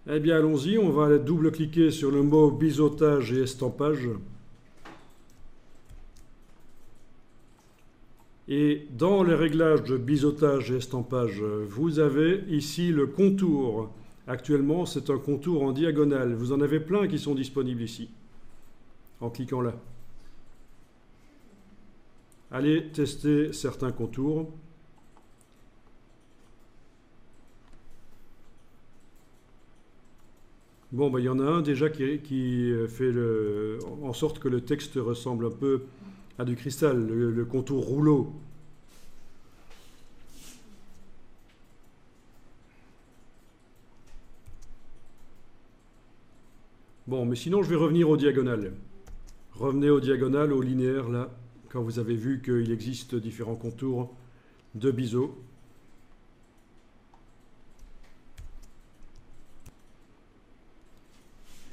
Eh bien, allons-y, on va double-cliquer sur le mot biseautage et estampage. Et dans les réglages de biseautage et estampage, vous avez ici le contour. Actuellement, c'est un contour en diagonale. Vous en avez plein qui sont disponibles ici, en cliquant là. Allez tester certains contours. Bon, ben, il y en a un déjà qui fait en sorte que le texte ressemble un peu à du cristal, le contour rouleau. Bon, mais sinon, je vais revenir aux diagonales. Revenez aux diagonales, aux linéaires, là, quand vous avez vu qu'il existe différents contours de biseau.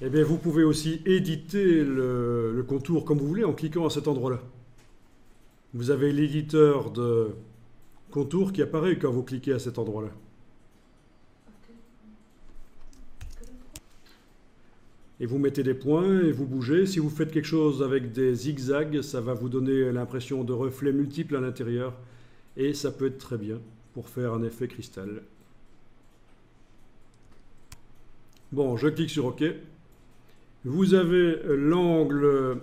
Eh bien, vous pouvez aussi éditer le contour comme vous voulez en cliquant à cet endroit-là. Vous avez l'éditeur de contour qui apparaît quand vous cliquez à cet endroit-là. Et vous mettez des points et vous bougez. Si vous faites quelque chose avec des zigzags, ça va vous donner l'impression de reflets multiples à l'intérieur. Et ça peut être très bien pour faire un effet cristal. Bon, je clique sur OK. Vous avez l'angle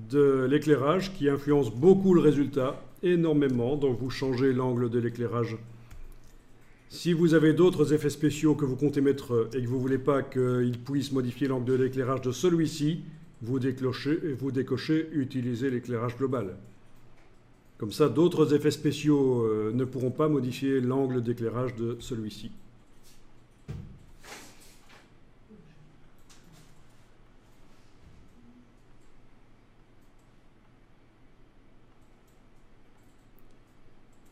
de l'éclairage qui influence beaucoup le résultat, énormément. Donc vous changez l'angle de l'éclairage. Si vous avez d'autres effets spéciaux que vous comptez mettre et que vous ne voulez pas qu'ils puissent modifier l'angle de l'éclairage de celui-ci, vous décochez utiliser l'éclairage global. Comme ça, d'autres effets spéciaux ne pourront pas modifier l'angle d'éclairage de celui-ci.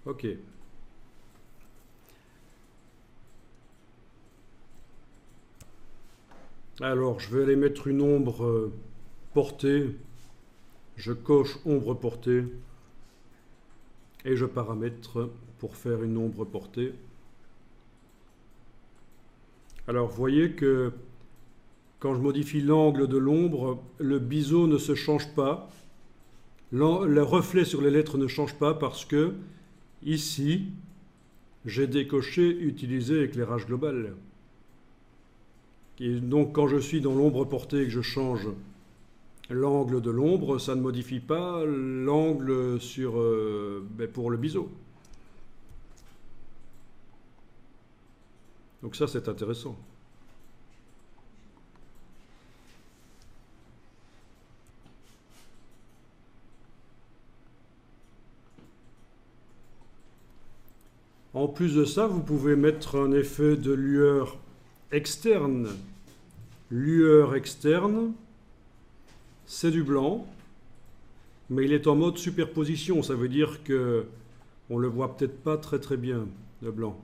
OK. Alors, je vais aller mettre une ombre portée. Je coche ombre portée et je paramètre pour faire une ombre portée. Alors, vous voyez que quand je modifie l'angle de l'ombre, le biseau ne se change pas. Le reflet sur les lettres ne change pas parce que ici, j'ai décoché utiliser éclairage global. Et donc quand je suis dans l'ombre portée et que je change l'angle de l'ombre, ça ne modifie pas l'angle pour le biseau. Donc ça, c'est intéressant. En plus de ça, vous pouvez mettre un effet de lueur externe. Lueur externe, c'est du blanc, mais il est en mode superposition. Ça veut dire que on le voit peut-être pas très très bien, le blanc.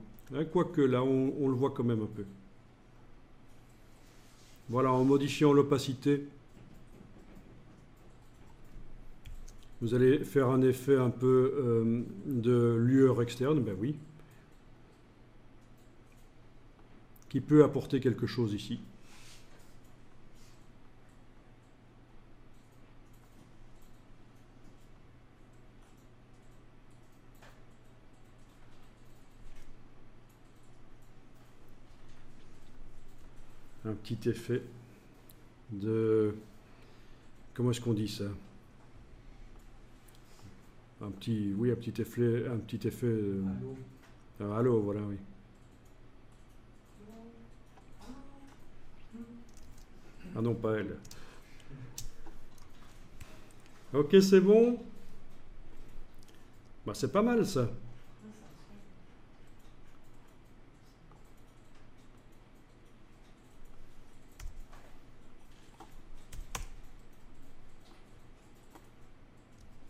Quoique là, on le voit quand même un peu. Voilà, en modifiant l'opacité, vous allez faire un effet un peu de lueur externe, ben oui, qui peut apporter quelque chose ici. Un petit effet de... Comment est-ce qu'on dit ça? Un petit effet... Un halo, voilà, oui. Ah non, pas elle. Ok, c'est bon. Bah, c'est pas mal ça.